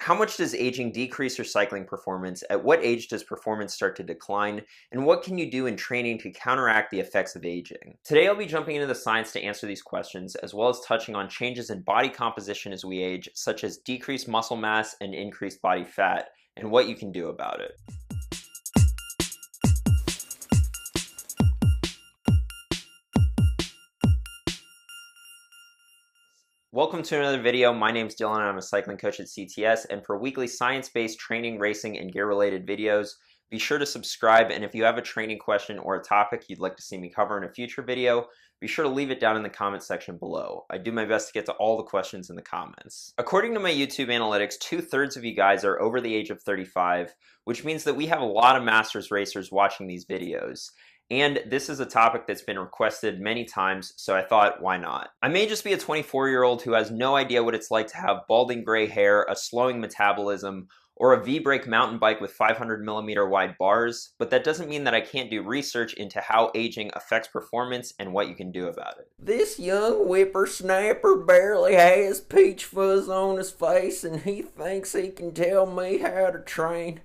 How much does aging decrease your cycling performance? At what age does performance start to decline? And what can you do in training to counteract the effects of aging? Today I'll be jumping into the science to answer these questions, as well as touching on changes in body composition as we age, such as decreased muscle mass and increased body fat, and what you can do about it. Welcome to another video. My name is Dylan and I'm a cycling coach at CTS, and for weekly science-based training, racing, and gear-related videos, be sure to subscribe, and if you have a training question or a topic you'd like to see me cover in a future video, be sure to leave it down in the comment section below. I do my best to get to all the questions in the comments. According to my YouTube analytics, 2/3 of you guys are over the age of 35, which means that we have a lot of Masters racers watching these videos. And this is a topic that's been requested many times, so I thought, why not? I may just be a 24-year-old who has no idea what it's like to have balding gray hair, a slowing metabolism, or a V-brake mountain bike with 500mm wide bars, but that doesn't mean that I can't do research into how aging affects performance and what you can do about it. This young whippersnapper barely has peach fuzz on his face, and he thinks he can tell me how to train.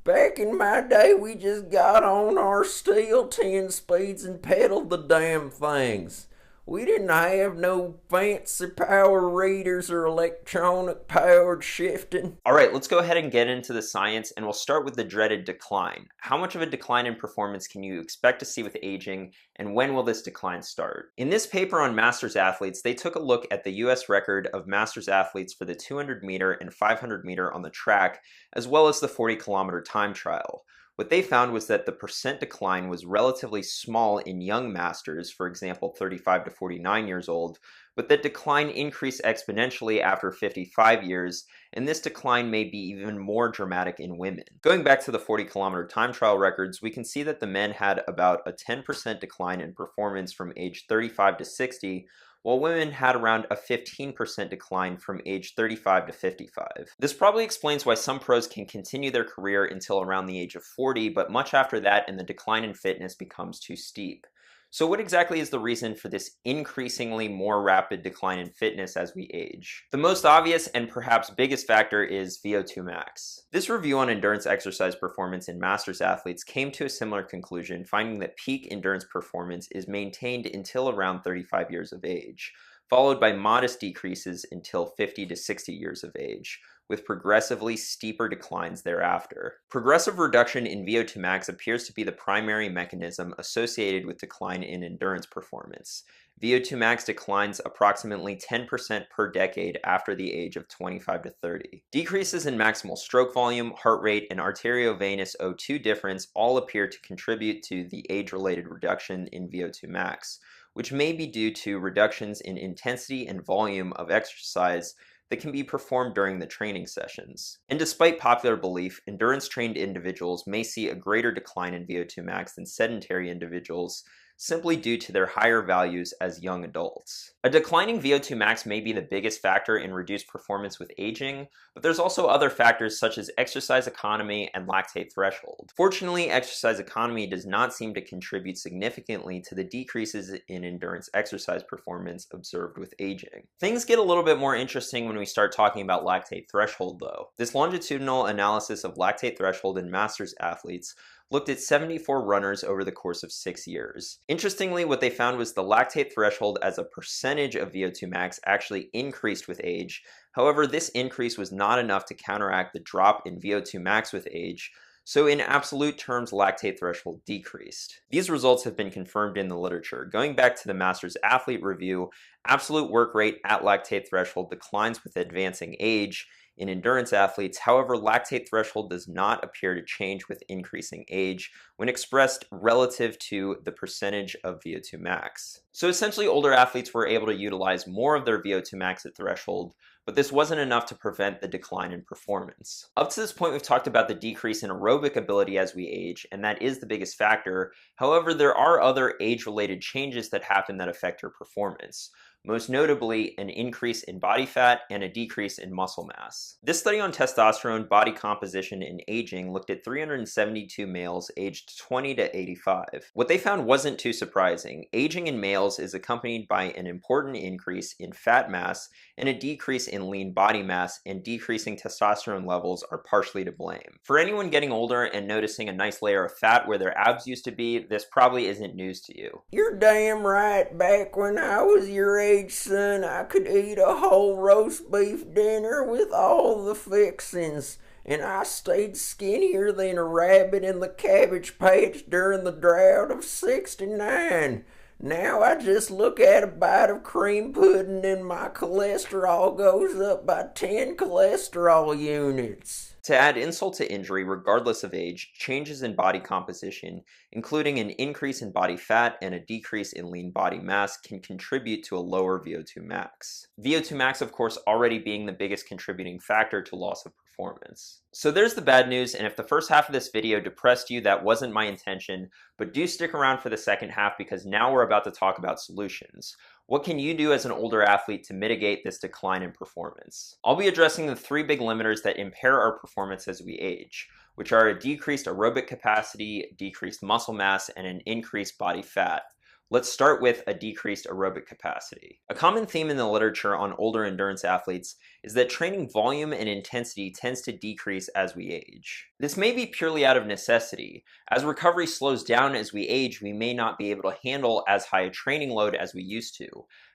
Back in my day, we just got on our steel 10 speeds and pedaled the damn things. We didn't have no fancy power readers or electronic powered shifting. Alright, let's go ahead and get into the science, and we'll start with the dreaded decline. How much of a decline in performance can you expect to see with aging, and when will this decline start? In this paper on Masters athletes, they took a look at the US record of Masters athletes for the 200-meter and 500-meter on the track, as well as the 40-kilometer time trial. What they found was that the percent decline was relatively small in young masters, for example 35 to 49 years old, but that decline increased exponentially after 55 years, and this decline may be even more dramatic in women. Going back to the 40-kilometer time trial records, we can see that the men had about a 10% decline in performance from age 35 to 60, while women had around a 15% decline from age 35 to 55. This probably explains why some pros can continue their career until around the age of 40, but much after that and the decline in fitness becomes too steep. So what exactly is the reason for this increasingly more rapid decline in fitness as we age? The most obvious and perhaps biggest factor is VO2 max. This review on endurance exercise performance in Masters athletes came to a similar conclusion, finding that peak endurance performance is maintained until around 35 years of age, followed by modest decreases until 50 to 60 years of age, with progressively steeper declines thereafter. Progressive reduction in VO2 max appears to be the primary mechanism associated with decline in endurance performance. VO2 max declines approximately 10% per decade after the age of 25 to 30. Decreases in maximal stroke volume, heart rate, and arteriovenous O2 difference all appear to contribute to the age-related reduction in VO2 max, which may be due to reductions in intensity and volume of exercise that can be performed during the training sessions. And despite popular belief, endurance-trained individuals may see a greater decline in VO2 max than sedentary individuals, simply due to their higher values as young adults. A declining VO2 max may be the biggest factor in reduced performance with aging, but there's also other factors such as exercise economy and lactate threshold. Fortunately, exercise economy does not seem to contribute significantly to the decreases in endurance exercise performance observed with aging. Things get a little bit more interesting when we start talking about lactate threshold though. This longitudinal analysis of lactate threshold in Masters athletes looked at 74 runners over the course of 6 years. Interestingly, what they found was the lactate threshold as a percentage of VO2 max actually increased with age. However, this increase was not enough to counteract the drop in VO2 max with age, so in absolute terms, lactate threshold decreased. These results have been confirmed in the literature. Going back to the Masters athlete review, absolute work rate at lactate threshold declines with advancing age in endurance athletes. However, lactate threshold does not appear to change with increasing age when expressed relative to the percentage of VO2 max. So essentially, older athletes were able to utilize more of their VO2 max at threshold, but this wasn't enough to prevent the decline in performance. Up to this point, we've talked about the decrease in aerobic ability as we age, and that is the biggest factor. However, there are other age-related changes that happen that affect your performance. most notably an increase in body fat and a decrease in muscle mass. This study on testosterone, body composition, and aging looked at 372 males aged 20 to 85. What they found wasn't too surprising. Aging in males is accompanied by an important increase in fat mass and a decrease in lean body mass, and decreasing testosterone levels are partially to blame. For anyone getting older and noticing a nice layer of fat where their abs used to be, this probably isn't news to you. You're damn right. Back when I was your age, son, I could eat a whole roast beef dinner with all the fixings, and I stayed skinnier than a rabbit in the cabbage patch during the drought of '69. Now I just look at a bite of cream pudding and my cholesterol goes up by 10 cholesterol units. To add insult to injury, regardless of age, changes in body composition, including an increase in body fat and a decrease in lean body mass, can contribute to a lower VO2 max. VO2 max, of course, already being the biggest contributing factor to loss of performance. So there's the bad news, and if the first half of this video depressed you, that wasn't my intention, but do stick around for the second half because now we're about to talk about solutions. What can you do as an older athlete to mitigate this decline in performance? I'll be addressing the 3 big limiters that impair our performance as we age, which are a decreased aerobic capacity, decreased muscle mass, and an increased body fat. Let's start with a decreased aerobic capacity. A common theme in the literature on older endurance athletes is that training volume and intensity tends to decrease as we age. This may be purely out of necessity. As recovery slows down as we age, we may not be able to handle as high a training load as we used to.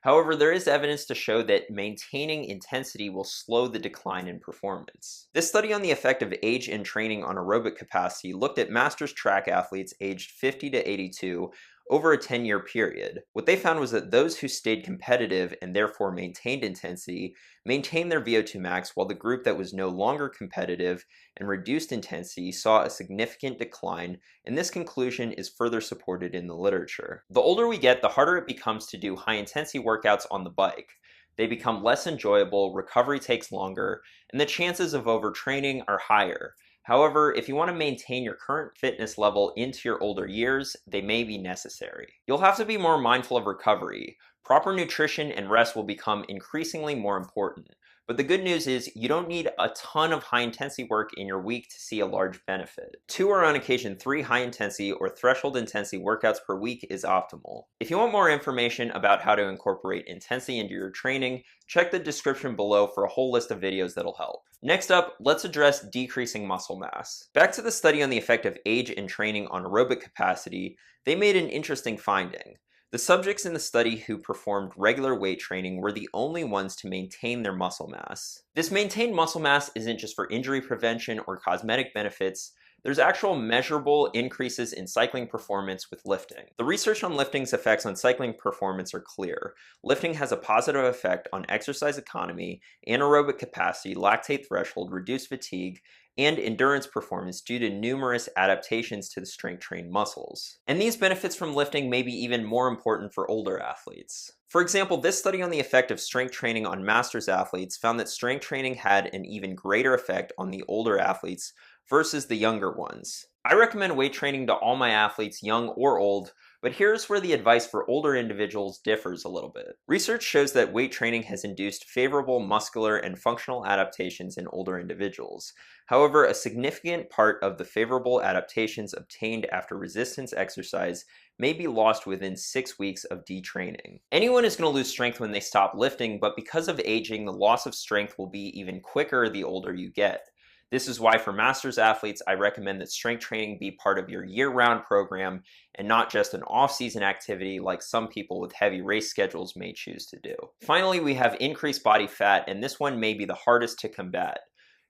However, there is evidence to show that maintaining intensity will slow the decline in performance. This study on the effect of age and training on aerobic capacity looked at masters track athletes aged 50 to 82 over a 10-year period. What they found was that those who stayed competitive and therefore maintained intensity maintained their VO2 max, while the group that was no longer competitive and reduced intensity saw a significant decline, and this conclusion is further supported in the literature. The older we get, the harder it becomes to do high-intensity workouts on the bike. They become less enjoyable, recovery takes longer, and the chances of overtraining are higher. However, if you want to maintain your current fitness level into your older years, they may be necessary. You'll have to be more mindful of recovery. Proper nutrition and rest will become increasingly more important. But the good news is you don't need a ton of high-intensity work in your week to see a large benefit. 2 or on occasion 3 high-intensity or threshold intensity workouts per week is optimal. If you want more information about how to incorporate intensity into your training, check the description below for a whole list of videos that'll help. Next up, let's address decreasing muscle mass. Back to the study on the effect of age and training on aerobic capacity, they made an interesting finding. The subjects in the study who performed regular weight training were the only ones to maintain their muscle mass. This maintained muscle mass isn't just for injury prevention or cosmetic benefits. There's actual measurable increases in cycling performance with lifting. The research on lifting's effects on cycling performance are clear. Lifting has a positive effect on exercise economy, anaerobic capacity, lactate threshold, reduced fatigue, and endurance performance due to numerous adaptations to the strength-trained muscles. And these benefits from lifting may be even more important for older athletes. For example, this study on the effect of strength training on masters athletes found that strength training had an even greater effect on the older athletes versus the younger ones. I recommend weight training to all my athletes, young or old, but here's where the advice for older individuals differs a little bit. Research shows that weight training has induced favorable muscular and functional adaptations in older individuals. However, a significant part of the favorable adaptations obtained after resistance exercise may be lost within 6 weeks of detraining. Anyone is going to lose strength when they stop lifting, but because of aging, the loss of strength will be even quicker the older you get. This is why for masters athletes, I recommend that strength training be part of your year-round program and not just an off-season activity like some people with heavy race schedules may choose to do. Finally, we have increased body fat, and this one may be the hardest to combat.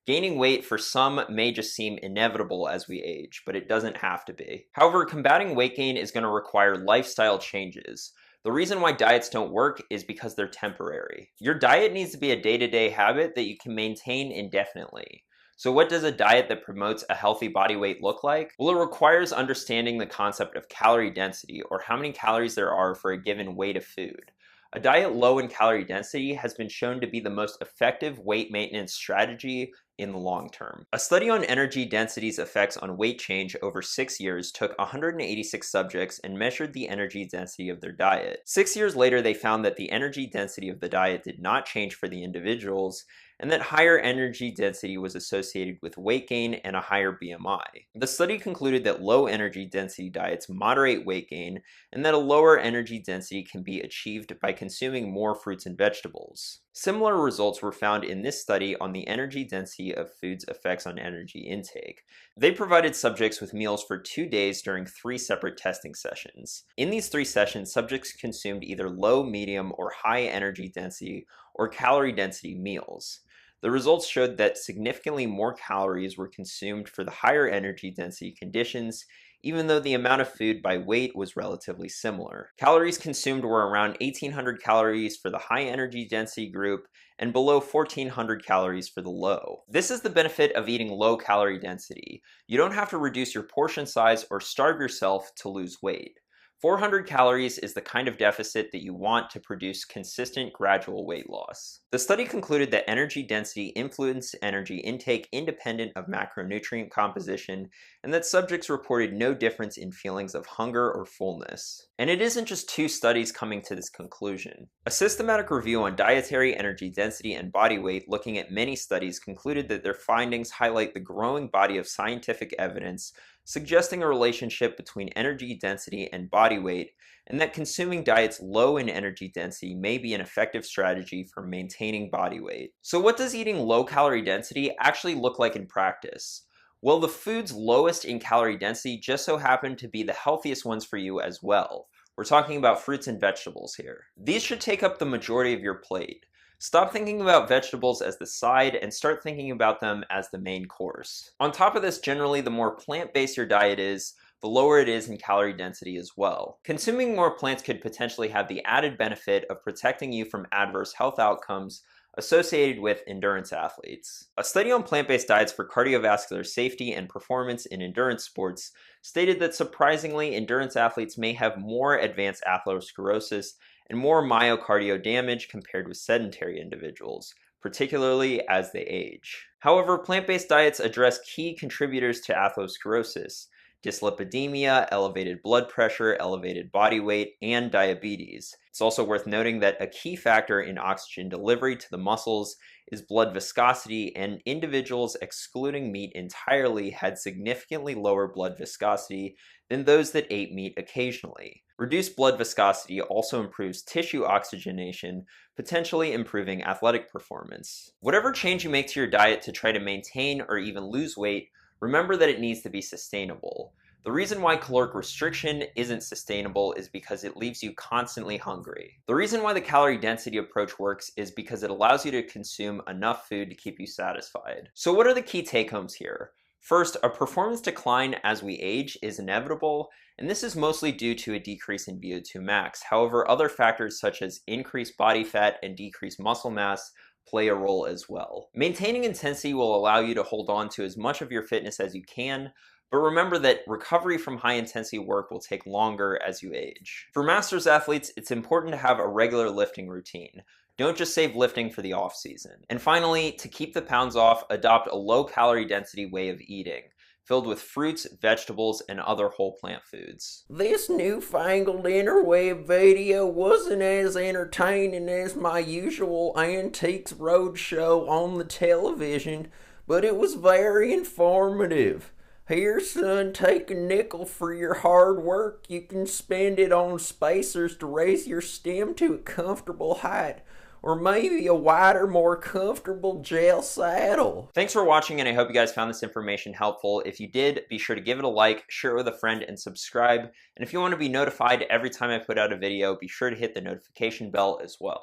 Gaining weight for some may just seem inevitable as we age, but it doesn't have to be. However, combating weight gain is going to require lifestyle changes. The reason why diets don't work is because they're temporary. Your diet needs to be a day-to-day habit that you can maintain indefinitely. So what does a diet that promotes a healthy body weight look like? Well, it requires understanding the concept of calorie density, or how many calories there are for a given weight of food. A diet low in calorie density has been shown to be the most effective weight maintenance strategy in the long term. A study on energy density's effects on weight change over 6 years took 186 subjects and measured the energy density of their diet. 6 years later, they found that the energy density of the diet did not change for the individuals, and that higher energy density was associated with weight gain and a higher BMI. The study concluded that low energy density diets moderate weight gain, and that a lower energy density can be achieved by consuming more fruits and vegetables. Similar results were found in this study on the energy density of foods' effects on energy intake. They provided subjects with meals for 2 days during 3 separate testing sessions. In these 3 sessions, subjects consumed either low, medium, or high energy density or calorie density meals. The results showed that significantly more calories were consumed for the higher energy density conditions, even though the amount of food by weight was relatively similar. Calories consumed were around 1,800 calories for the high energy density group and below 1,400 calories for the low. This is the benefit of eating low calorie density. You don't have to reduce your portion size or starve yourself to lose weight. 400 calories is the kind of deficit that you want to produce consistent, gradual weight loss. The study concluded that energy density influenced energy intake independent of macronutrient composition, and that subjects reported no difference in feelings of hunger or fullness. And it isn't just 2 studies coming to this conclusion. A systematic review on dietary energy density and body weight looking at many studies concluded that their findings highlight the growing body of scientific evidence suggesting a relationship between energy density and body weight, and that consuming diets low in energy density may be an effective strategy for maintaining body weight. So what does eating low calorie density actually look like in practice? Well, the foods lowest in calorie density just so happen to be the healthiest ones for you as well. We're talking about fruits and vegetables here. These should take up the majority of your plate. Stop thinking about vegetables as the side and start thinking about them as the main course. On top of this, generally, the more plant-based your diet is, the lower it is in calorie density as well. Consuming more plants could potentially have the added benefit of protecting you from adverse health outcomes associated with endurance athletes. A study on plant-based diets for cardiovascular safety and performance in endurance sports stated that surprisingly, endurance athletes may have more advanced atherosclerosis and more myocardial damage compared with sedentary individuals, particularly as they age. However, plant-based diets address key contributors to atherosclerosis: dyslipidemia, elevated blood pressure, elevated body weight, and diabetes. It's also worth noting that a key factor in oxygen delivery to the muscles is blood viscosity, and individuals excluding meat entirely had significantly lower blood viscosity than those that ate meat occasionally. Reduced blood viscosity also improves tissue oxygenation, potentially improving athletic performance. Whatever change you make to your diet to try to maintain or even lose weight, remember that it needs to be sustainable. The reason why caloric restriction isn't sustainable is because it leaves you constantly hungry. The reason why the calorie density approach works is because it allows you to consume enough food to keep you satisfied. So what are the key take-homes here? First, a performance decline as we age is inevitable, and this is mostly due to a decrease in VO2 max. However, other factors such as increased body fat and decreased muscle mass play a role as well. Maintaining intensity will allow you to hold on to as much of your fitness as you can, but remember that recovery from high intensity work will take longer as you age. For masters athletes, it's important to have a regular lifting routine. Don't just save lifting for the off season. And finally, to keep the pounds off, adopt a low calorie density way of eating, filled with fruits, vegetables, and other whole plant foods. This newfangled interweb video wasn't as entertaining as my usual Antiques Roadshow on the television, but it was very informative. Here, son, take a nickel for your hard work. You can spend it on spacers to raise your stem to a comfortable height, or maybe a wider, more comfortable gel saddle. Thanks for watching, and I hope you guys found this information helpful. If you did, be sure to give it a like, share it with a friend, and subscribe. And if you want to be notified every time I put out a video, be sure to hit the notification bell as well.